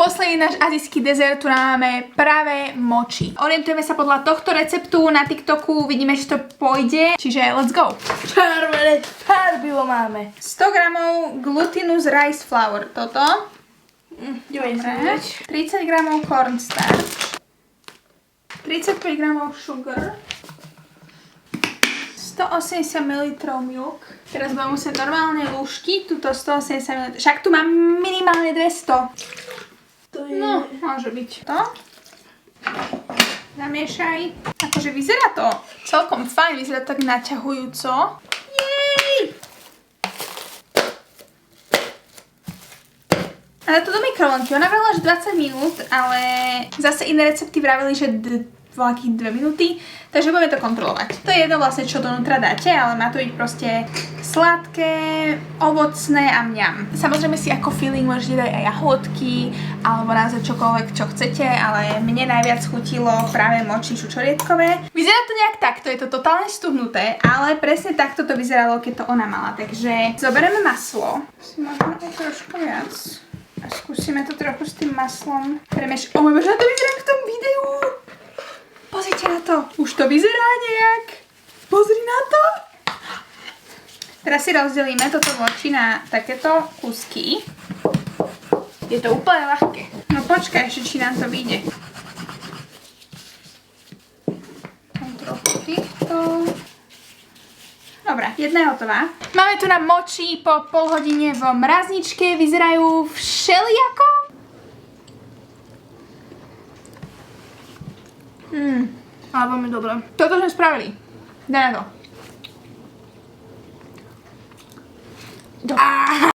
Posledný náš azijský dezert, tu máme práve mochi. Orientujeme sa podľa tohto receptu na TikToku, vidíme, či to pôjde, čiže let's go. Červené farbivo máme. 100 gramov glutinous rice flour, toto. 90. 30 gramov cornstarch. 35 gramov sugar. 180 ml milk. Teraz budem musieť normálne lúšky, tuto 180 ml. Však tu mám minimálne 200. To je... No, môže byť to. Zamiešaj. Akože vyzerá to celkom fajn, vyzerá to tak naťahujúco. Jej! Ale to do mikrovlnky, ona vrala až 20 minút, ale zase iné recepty vravili, že voľakých 2 minúty, takže budeme to kontrolovať. To je jedno vlastne, čo donútra dáte, ale má to byť proste sladké, ovocné a mňam. Samozrejme si ako feeling môžete dať aj jahodky, alebo naozaj čokoľvek, čo chcete, ale mne najviac chutilo práve mochi čučorietkové. Vyzerá to nejak takto, je to totálne stuhnuté, ale presne takto to vyzeralo, keď to ona mala. Takže zoberieme maslo, si možno trošku viac. A skúsime to trochu s tým maslom premiešať. O môj bože, to vyzerá v tom videu! Pozrite na to, už to vyzerá nejak. Pozri na to. Teraz si rozdelíme toto mochi na takéto kusky. Je to úplne ľahké. No počkaj ešte, či nám to vyjde. Tam trochu týchto. Dobre, jedna je hotová. Máme tu na mochi po pol hodine v mrazničke. Vyzerajú všelijako. Ale veľmi dobré. Toto sme spravili. Daj na to.